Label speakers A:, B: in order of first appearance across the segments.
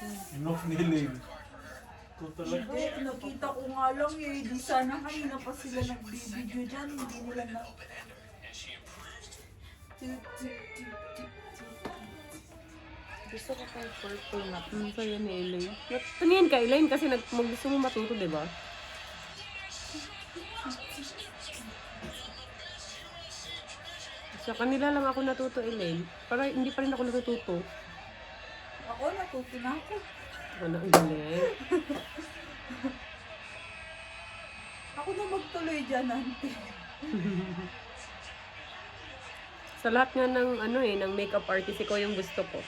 A: Enough niling. Ito talaga.
B: Hindi, nakita ko nga lang eh. Di sana kanina pa sila nagbibideo dyan. Hindi nila na...
C: Gusto ko kay purple na.
D: Sa'yo ni Elaine. Tingin ka, Elaine, kasi gusto mo matuto, di ba? Sa kanila lang ako natuto, Elaine. Para hindi pa rin ako natututo.
B: Ako, natuto na ako.
D: Ano, ang galing.
B: Ako na magtuloy dyan, auntie.
D: Sa lahat nga ng, ng makeup artist, ikaw yung gusto ko.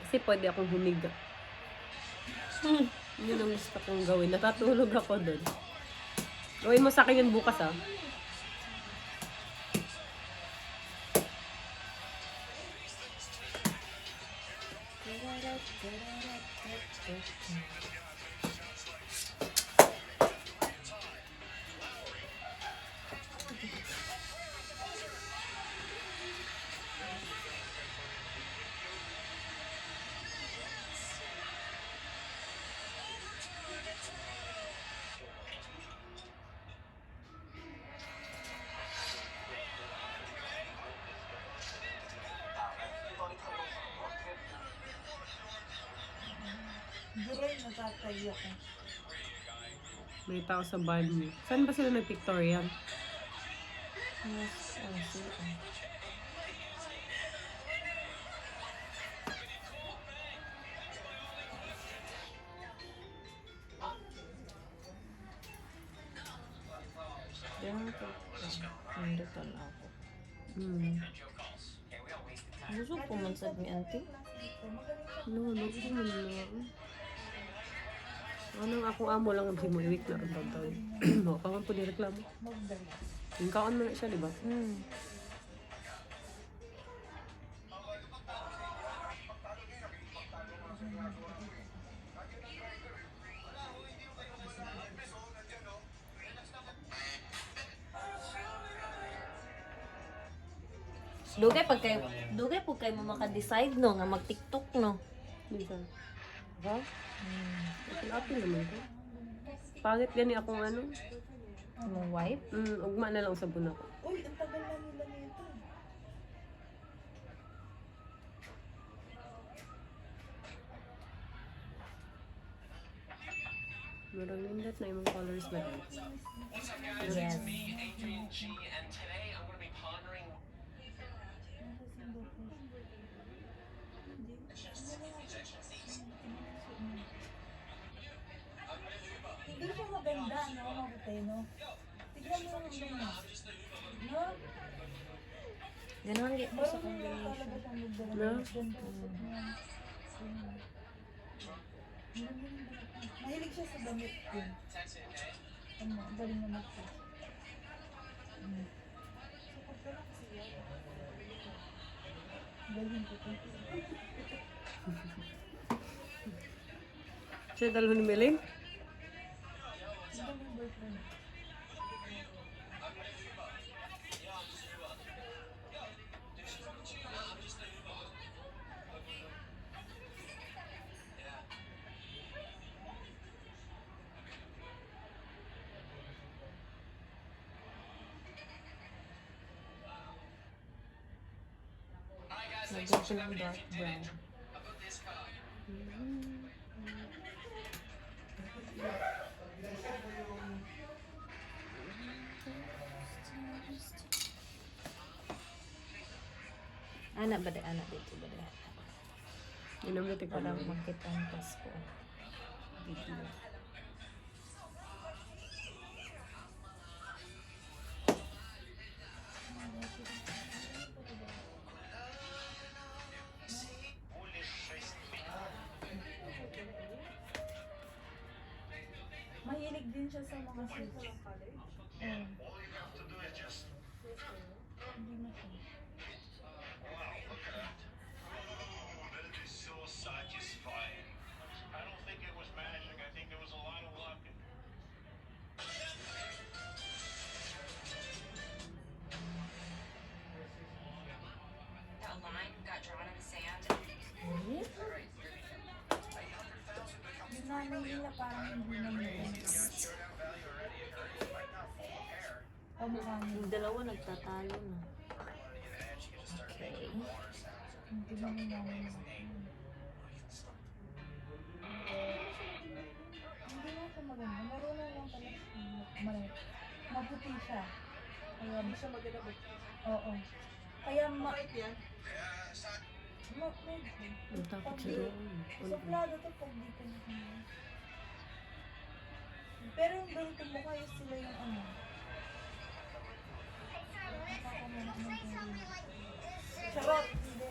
D: Kasi pwede akong humiga. Yun ang gusto kong gawin. Natatulog ako doon. Gawin mo sa akin yun bukas, ah.
B: Duray, natatay ako.
D: May tao sa banyo. Saan ba sila nag-pictorial?
C: Yes, ang CR. Diyan ko. Nandutan ako. Gusto ko man sa mi auntie.
D: No, gusto mo na. Anong akong amo lang ang simuliwik na ang tawag. No, kawan po nireklamo. Yung kaon mo na siya, di ba?
C: Dugay pag kayo mo maka-decide no nga mag-TikTok no.
D: Minsan. Ha? Apil naman ko. Pangit gani akong ano.
C: Mong wife.
D: Ugma na lang sa buna ko.
B: Uy, ang tagal na nila nito.
D: Marang nindot na yung colors na rin.
C: Yes.
B: Hindi siya maganda, no? Makutay, no? Tignan mo yung ganyan. No?
C: Ganon gid mo sa
B: Talaga
C: combination.
B: siyang magdala.
D: No?
B: Mahilig siya sa damit din. Ano, ang galing naman siya. Galing ko to.
D: Siya dalawa ni Meling?
B: Ang galing boyfriend.
C: Lagyan ko ng dark brown. Anak ba anak dito ba de?
D: Inamitik ko
C: Para
D: lang.
C: makita ang Pasko. Video.
B: Mahilig din siya sa mga suits. Hindi na siya. kaya parang hindi na nito. Kamukha niya.
C: Yung dalawa nagtatalo na. Okay.
B: Hindi na namin natin. Hindi na siya maganda. Marunong lang pala siya. Maputi siya. Kaya
E: Hindi siya maganda ba?
B: oo. Kaya
E: Mabait yan.
B: medyo.
D: Ang takot siya doon.
B: Suplado to pag dito na. Pero yung ganito mo kayo sila yung ano. Charot! Hindi.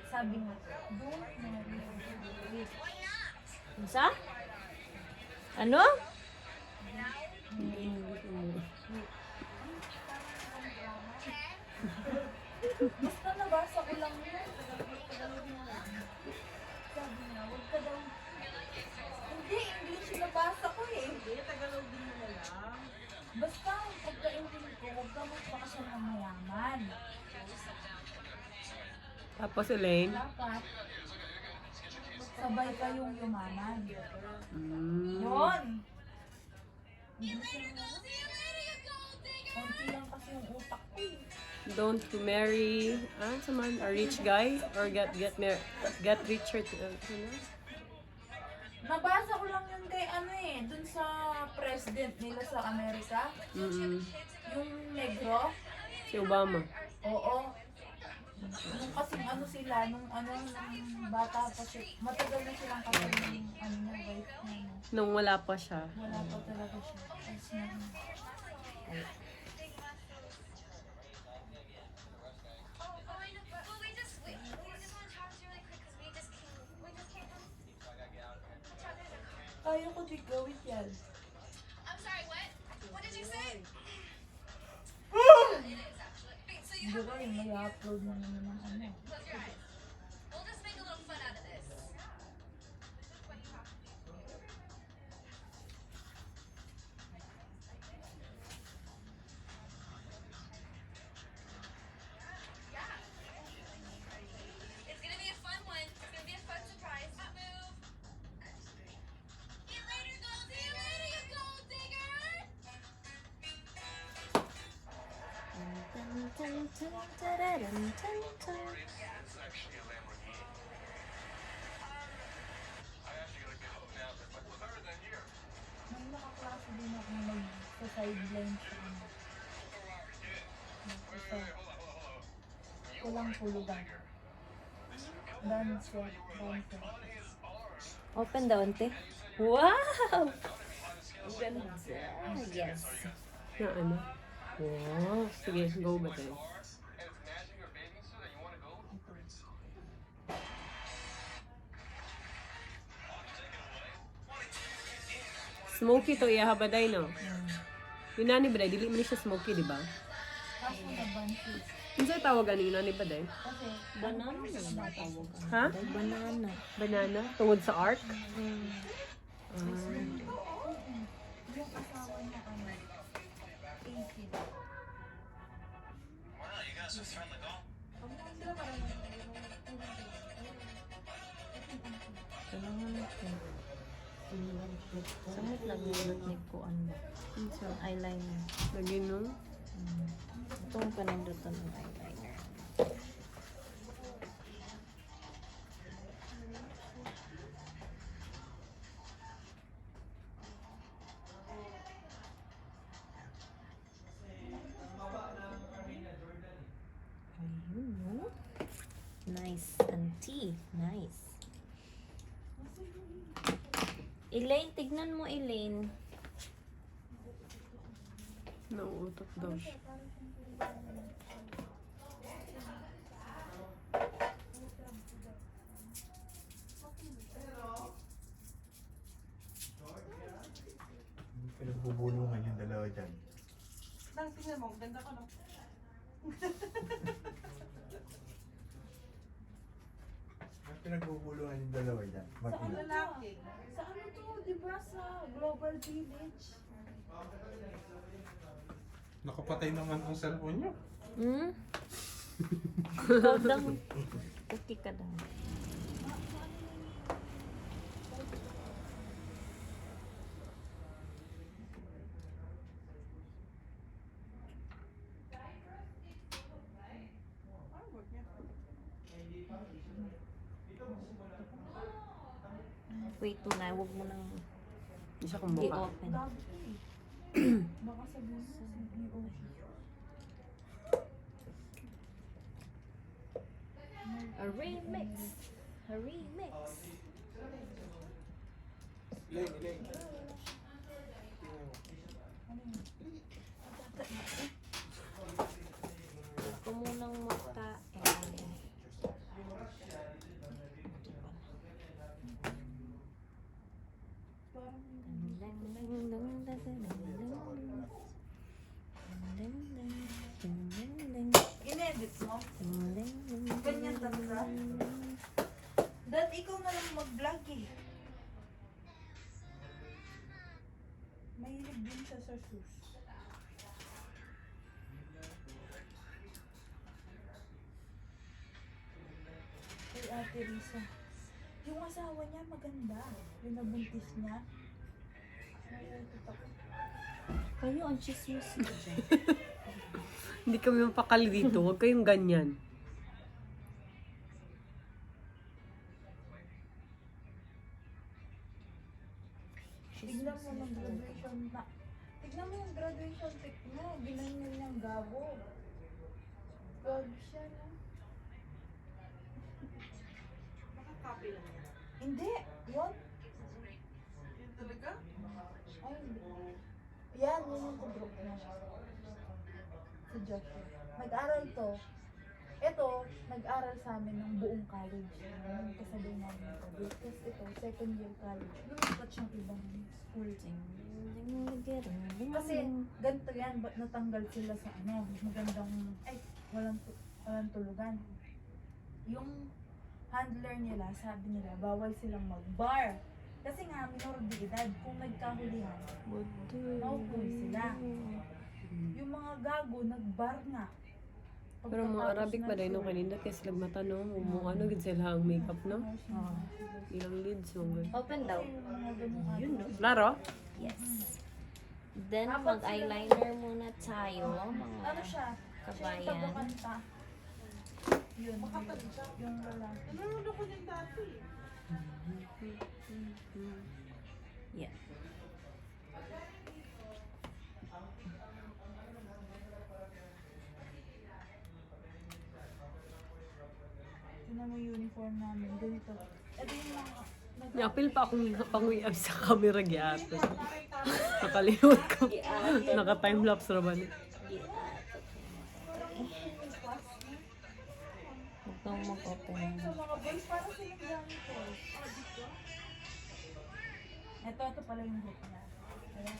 B: Sabi nga, don't marry.
C: Isa? Ano?
B: Basta nabasa ko lang yun. Sabi nga, huwag ka daw. Hindi, English yung nabasa ko eh.
E: Hindi, Tagalog din mo na lang.
B: Basta, pagka-intindi ko, huwag ka magpakasal ng mayaman.
D: Tapos Elaine.
B: Dapat, sabay kayong yumaman.
D: Mm.
B: Yun! Konti lang kasi yung utak ko eh.
D: Don't marry someone, a rich guy or get richer ano?
B: Nabasa ko lang yun kay ano eh, dun sa president nila sa Amerika.
D: Mm.
B: Yung negro.
D: Si Obama.
B: Oo. Nung kasing ano sila, nung bata pa siya, matagal na silang kasal ng wife niya.
D: Nung wala pa siya.
B: Wala pa talaga siya. Tapos na, kaya ko di gawin yan.
F: I'm sorry, what? What did you say?
B: Hindi ko yung may upload na naman ng ano.
F: Close your eyes. We'll just make a little fun out of this. It's gonna be a fun one. It's gonna be a fun surprise. Move. See you later, gold. See you later, you gold digger.
B: May nakaklase din ako na mag-sideline sa ano. Ito. Kulang tulugan. Dancer.
C: Open daw, ante. Wow! Ang ganda. Yes.
D: Na ano? Wow. Sige, go ba tayo? Smoky to iyahabaday, no? Yung nani ba day? Dili man siya smoky, di ba?
B: Kaso na bunches.
D: Yung sa'yo tawag ano yung nani ba day?
B: Kasi,
C: Banana na tawag.
D: Ha?
C: Banana.
D: Banana? Tungod sa arc?
B: yung asawa niya ano, 18.
C: Kailangan natin. Samot lang yung ko ano.
D: Yung sa
C: Eyeliner.
D: lagi no?
C: Itong panandutan ng eyeliner. Ayun, no? Nice. Auntie. Nice. Elaine, tignan mo, Elaine.
D: Nauutot daw siya.
G: Pinagbubulungan yung dalawa dyan.
E: Nang tingnan mo, ganda ko no?
G: Pinagbubulungan yung dalawa dyan.
B: Sa ano
G: Mag-ina.
E: Lalaki.
B: Sa ano to, di ba? Sa Global Village.
H: Nakapatay naman ang cellphone niyo.
C: Hmm? Ikaw daw. Okay ka daw. Wait muna, huwag mo nang
D: Hindi siya kumuha.
C: i-open.
B: Gabi eh. Baka sabihin mo, CEO.
C: A remix. A remix. Huwag ko munang magkain.
B: In-edit mo? Ganyan talaga? Dad, ikaw na lang mag-vlog eh. Mahilig din siya sa shoes. Kay Ate Risa. Yung asawa niya maganda. Yung nabuntis niya. Naiikot ako.
C: Kayo ang chismis mo dyan.
D: Hindi kami mapakali dito. Huwag kayong ganyan.
B: Tignan mo ng graduation na. Tignan mo yung graduation pic mo. Ginanyan niyang gabo. Gab siya na.
E: Nakaka-copy lang yan.
B: Hindi. What?
E: Yun talaga?
B: Ay, hindi. Yan, yun yung kudrop niya. Si Joshua. Nag-aral to. Ito, nag-aral sa amin ng buong college. Yung kasabay namin ito. Tapos ito, second year college. Lumipat siyang ibang school. Kasi ganito yan, ba't natanggal sila sa ano, magandang, ay, walang tulugan. Yung handler nila, sabi nila, bawal silang mag-bar. Kasi nga, minor de edad, kung nagkahulihan, mahuhuli sila. Yung mga gago, nag-bar nga.
D: Pero mga Arabic ba dahil nung kanina kaya sila matanong kung mo ano gid sila ang makeup no? Ilang leads mo good.
C: Open daw.
D: Yun no? Klaro?
C: Yes. Then, mag-eyeliner muna tayo, mga
B: Ano siya? Siya yung
C: kabayan.
B: tagakanta. Yun. Yung lalaki.
E: Nanonood ako niyan dati.
C: Yeah.
B: Tingnan mo yung uniform namin. Ganito. Ito yung mga...
D: Napil pa akong panguyab sa camera gyapon. Nakalimot ko. Naka-timelapse ra ba ni?
C: Huwag kang mag-open.
B: So, mga boys, parang silang gamit ko. Ito pala yung book niya. Ayan.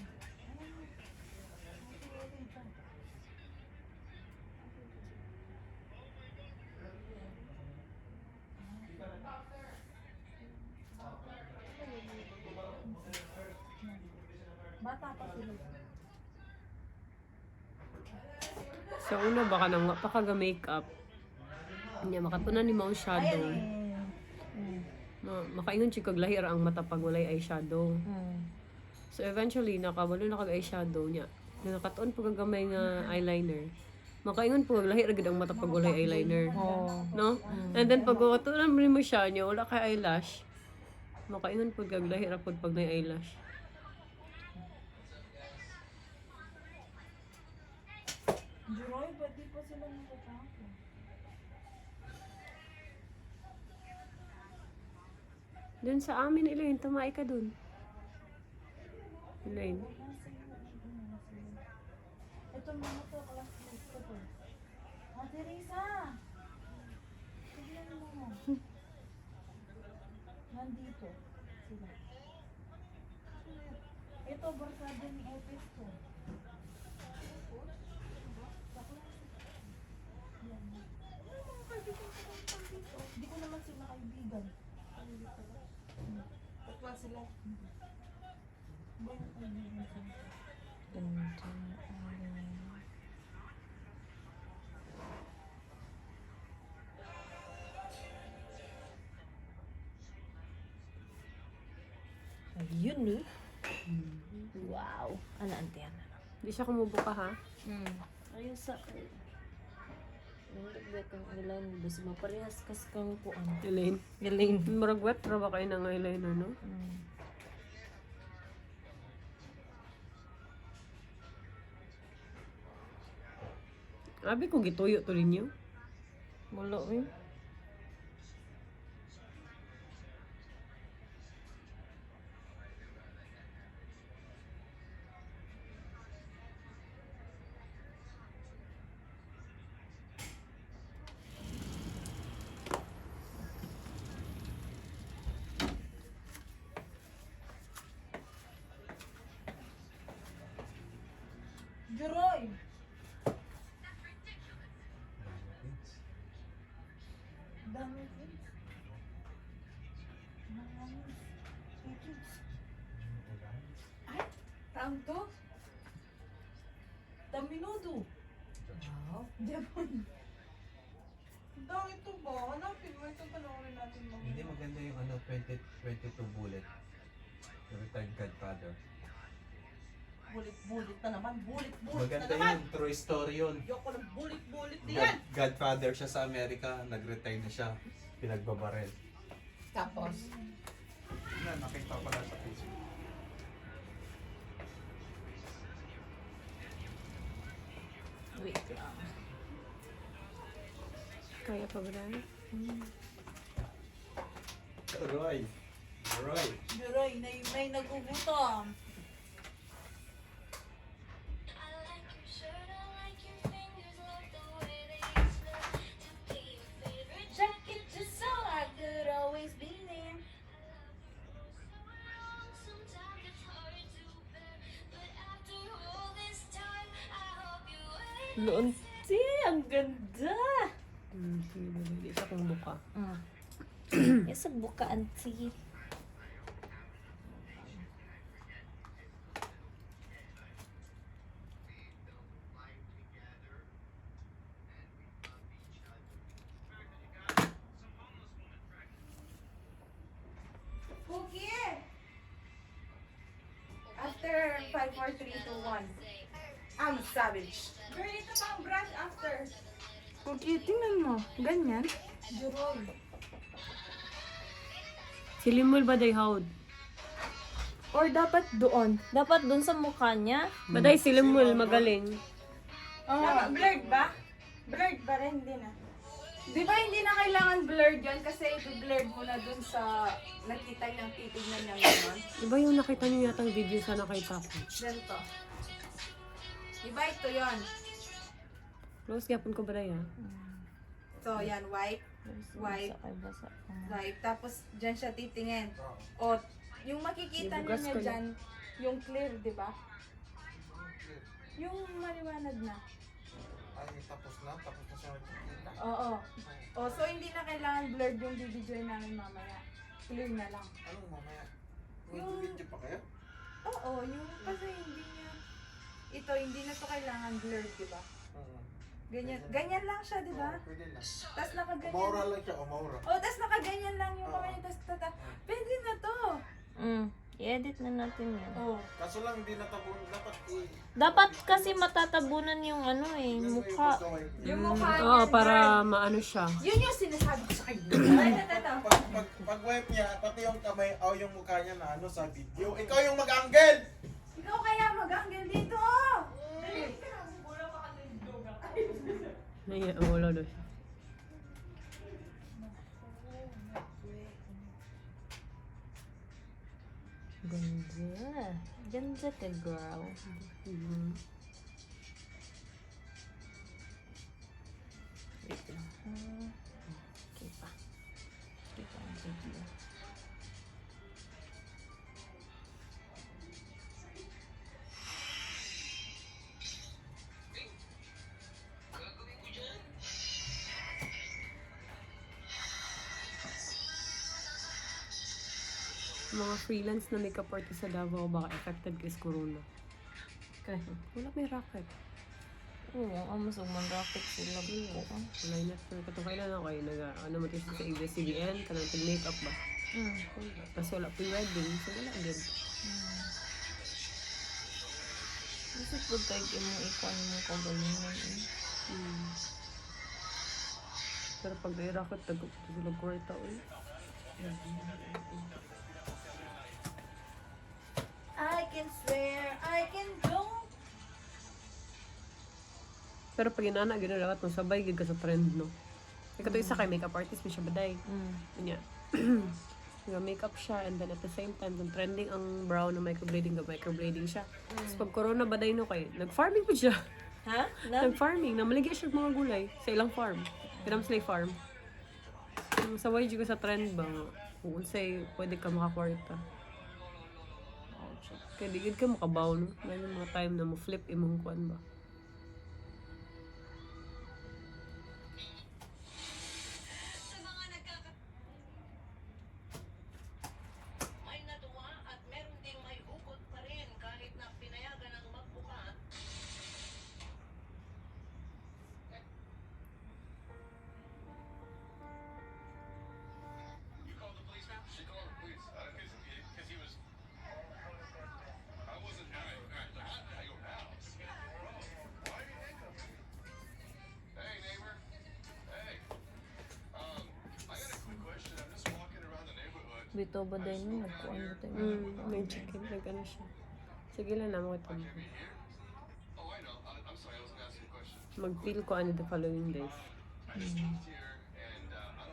B: Bata pa sila.
D: Sa una baka nang mapakaga-makeup. Nya makatunan ni mao shadow. Makaingon si kag lahir ang mata pag walay eyeshadow. So eventually nakabalo na kag eyeshadow niya. Nakatuon pag gamay nga eyeliner. Makaingon po lahir gid ang mata pag walay eyeliner. No? And then pag katunan mo siya niya wala kay eyelash. Makaingon po kag lahir pag nay eyelash.
B: Juroy, ba't di pa sila nakatako?
D: Dun sa amin Elaine, tumay ka dun. Elaine.
B: Ito mga to, classmate ko to. Ate Risa! Tignan mo. Nandito sila. Ito, barsada ni Epis ko. Yan. Hindi ko naman sila kaibigan.
E: Bakla sila.
B: Hindi ko kaibigan sila.
C: Ganito. Yun eh. Wow. Ano, ante, ano?
D: Hindi siya kumubuka ha.
C: Ayun sa... Nandagdag kang eyeliner. Basta maparehas kas kang kuan.
D: Elaine.
C: Galing.
D: Marag wet ra ba kayo ng eyeliner, no? Abi ko gituyo to ninyo.
C: Wala eh.
B: Juroy! Dami kids. Marami. Kids. Ay, taon to? Taminudo. Wow. Japon.
E: Dami ito ba? Hanapin mo. Ito panoorin natin mga.
G: Hindi maganda yung 2022 bullet. The Retired Godfather.
E: Bulit na naman. Bulit na
H: Maganda
E: naman.
H: yun, true story yun.
E: Ayoko ng bulit na yan.
H: Godfather siya sa Amerika, nag-retire na siya. Pinagbabarel.
E: Tapos.
H: Yan, nakita ko pala sa Facebook.
C: Wait lang.
D: Kaya pa ba na?
H: Roy. Roy.
B: Juroy, may nagugutom.
F: I like your shirt, I like your fingers, love the way they slip to be your favorite jacket, just so I could always be there. Sometimes it's hard to bear, but after all this time, I hope you wait.
C: Lunti, ang ganda.
D: Hindi siya kumubuka.
C: Yung sa buka, auntie.
B: Cookie! After 5, 4, 3, 2, 1. I'm savage. Girl, ito pa ang brush after.
E: Cookie, tingnan mo. Ganyan.
B: Juroy.
D: Silimul ba day hawd?
C: Or dapat doon. Dapat doon sa mukha niya.
D: Baday silimul magaling.
B: Tama, blurred ba? Blurred ba rin? Hindi na. Di ba hindi na kailangan blurred yan kasi i-blurred mo na dun sa nakita niyang titignan niya gano'n?
D: Iba yung nakita niyo yata ang video sa nakita ko.
B: Ganito. Diba ito yon?
D: Close yapon ko ba day ha?
B: So, yan, white. White.
C: Basa.
B: White. Tapos, dyan siya titingin. O, yung makikita
D: Ibugas
B: niya
D: ko na.
B: dyan, yung clear, di ba? Yung maliwanag na.
H: Ay, tapos na siya magkikita.
B: Oo. O, so hindi na kailangan blurred yung video namin mamaya. Clear na lang.
H: Anong mamaya?
B: Yung-
H: Video pa kayo?
B: Oo, yung kasi hindi niya, ito, hindi na to kailangan blurred, di ba? Ganyan lang siya, di ba?
H: Pwede na.
B: Tapos nakaganyan.
H: Umaura lang siya, umaura.
B: Oh, tapos nakaganyan lang yung kamay niya, tapos pwede na to.
C: I-edit na natin yun.
B: Oh.
H: Kaso lang, hindi natabon. Dapat
C: Dapat kasi matatabunan yung ano eh, mukha.
B: Yung mukha niya.
D: Oo, para maano siya.
B: Yun yung sinasabi ko sa kanya. Ay, ito.
H: Pag wipe niya, pati yung kamay o yung mukha niya na ano sa video, ikaw yung mag-angle!
B: Ikaw kaya mag-angle dito, oh! Dali.
D: Naiya, ang ulo daw siya.
C: Ganda. Ganda ka, girl. Wait lang. Okay pa. Okay pa ang video.
D: Mga freelance na makeup artist sa Davao, baka affected kay corona.
C: Okay.
D: Wala may racket.
C: Oo, ang masumang rocket sila po.
D: Wala na. Katong kailan ako nag ano mo sa ABS-CBN, kanang makeup ba? Tapos wala po yung wedding. So wala din.
C: Kasi po tayo imong ikuan mo kagalingan eh.
D: Pero pag nairakot, tago po sila kwarta ulit.
B: I can swear, I can joke.
D: Pero pag inana, ginalawat mo, sabay gid ka sa trend, no? Ikaw to isa kay makeup artist, may siya baday. Kanya. Makeup siya, and then at the same time, kung trending ang brow na microblading siya. Tapos pag corona baday no kay, nag-farming po siya.
C: Ha?
D: Nag-farming, namaligya siya ng mga gulay sa ilang farm. Pinamslay farm. Sa YG ko sa trend ba, kung say, pwede ka makakwarta. Kaya di gid ka makabaw, no? May mga time na mo flip imong kuan ba.
F: May natuwa at meron ding may hugot pa rin kahit na pinayagan ng magbuka.
C: Bito ba din mo? Nagkuhan mo tayo.
D: May chicken, nag-ano siya. Sige lang na, mga tamo. Mag-feel ko ano the following days.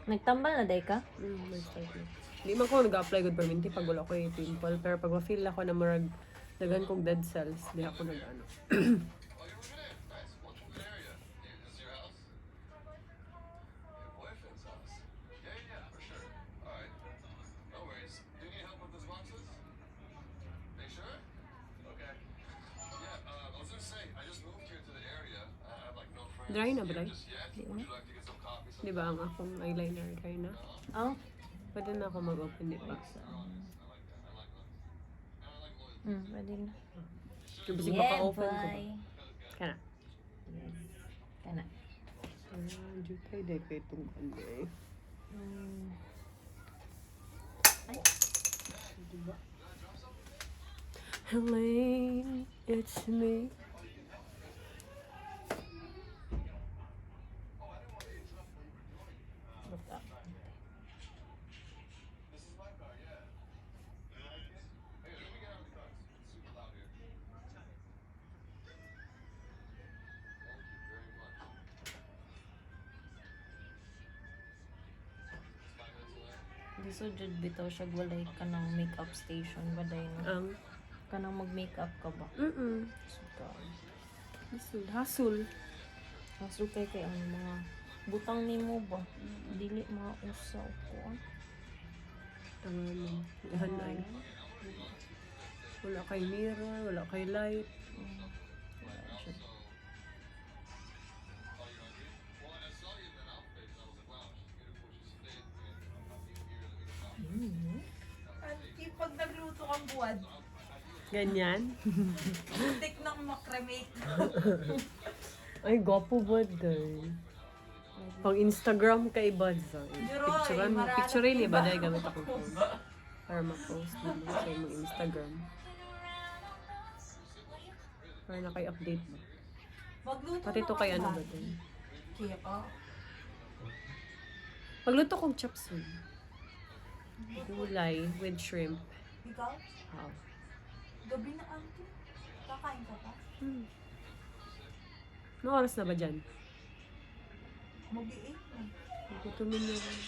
C: Nagtambal na day ka?
D: Mag-start na. Di man ko nag-apply good perminti pag wala ko yung pimple. Pero pag ma-feel ako na marag dagan kong dead cells, di ako nag-ano. Dry na ba, dry? Di ba? Di ba ang akong eyeliner dry na?
C: Oh.
D: Pwede na ako mag-open, di ba?
C: Pwede na.
D: Kung bisig maka-open ko ba?
C: boy.
D: Kana.
C: Kana.
D: Jutay day kay itong ano eh. Diba? Helene, it's me.
C: Di so jud bitaw siya walay ka ng makeup station ba day no?
D: Ang
C: Kanang mag-makeup ka ba? Suka.
D: hasul.
C: Hasul kay ang mga butang nimo ba? Dili mga usaw ko.
D: Tangan hanay. Wala kay mirror, wala kay light.
B: Auntie, pag nagluto kang buwad,
D: Ganyan.
B: tik ng makremate.
D: Ay, gwapo ba day? Pang Instagram kay Badza. Picturein ni Baday gamit akong phone. Para ma-post mo sa imong Instagram. Para na kayo update ba?
B: Magluto
D: Pati to kay ano ba din?
B: Kaya ka.
D: Pagluto kong chop suey. Gulay with shrimp.
B: Ikaw?
D: Wow.
B: Gabi na, auntie. Kakain ka pa?
D: Ano oras na ba dyan?
B: Mag-i-8 na.
D: Gutumin na rin.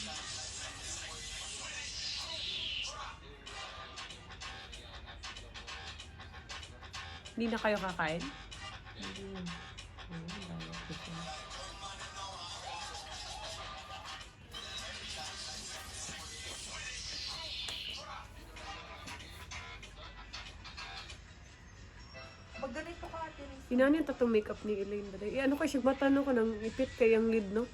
D: Hindi na kayo kakain?
B: Pag ganito ka, ate Riz,
D: Inano yung tatong makeup ni Elaine ba? Ano kayo siya matano ko ng ipit kayang lid, no?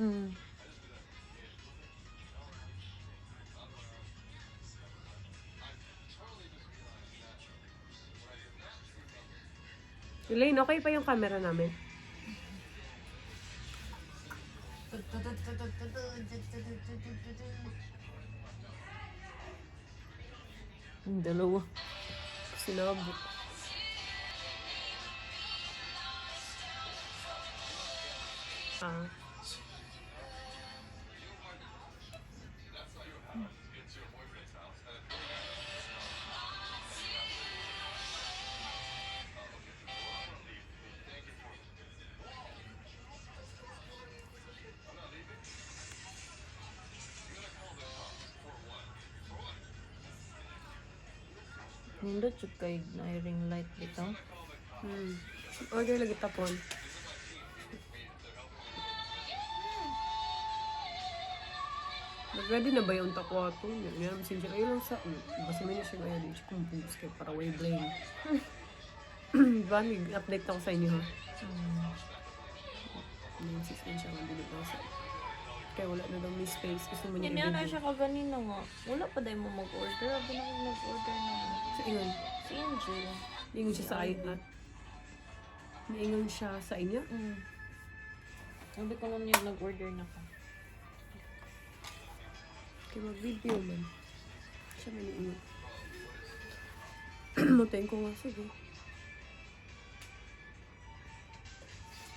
D: Elaine, okay pa yung camera namin?
C: Yung dalawa.
D: Sinabot. Ah.
C: Nindot jud kay na ring light bitaw.
D: Order lagi tapon. Nag-ready na ba yung takwa to? Yan naman siya. Ayun lang sa... Basta may na siya ngayon. Hindi siya kumpus kayo para way blame. Diba? Update ako sa inyo ha. May 6 din siya. Mabilit lang sa... Kaya wala na daw may space. Gusto mo niya
C: Hindi na
D: i-video.
C: siya kaganina nga. Wala pa dahil mo mag-order. Abi na ako nag-order na.
D: Sa ingon.
C: Si Angel.
D: Ingon siya sa ay... Naingon siya sa inyo?
C: Sabi ko lang niya nag-order na ka.
D: Kaya mag-video man. Siya may naingon. Matayin ko nga. Sige.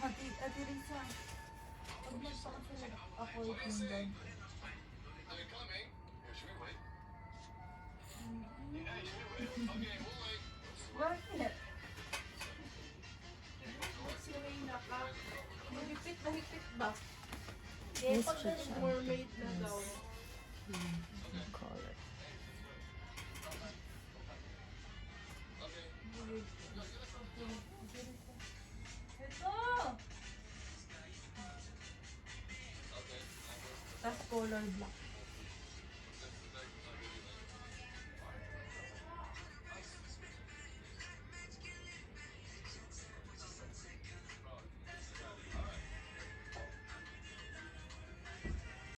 B: Ate Risa, pag nagpakasala ako yung doon. Bakit?
E: Serena ka. Mahigpit na higpit ba?
C: Yes,
E: Pag
C: siya siya.
E: mermaid na daw.
C: Color.
B: Ito! Tapos color black.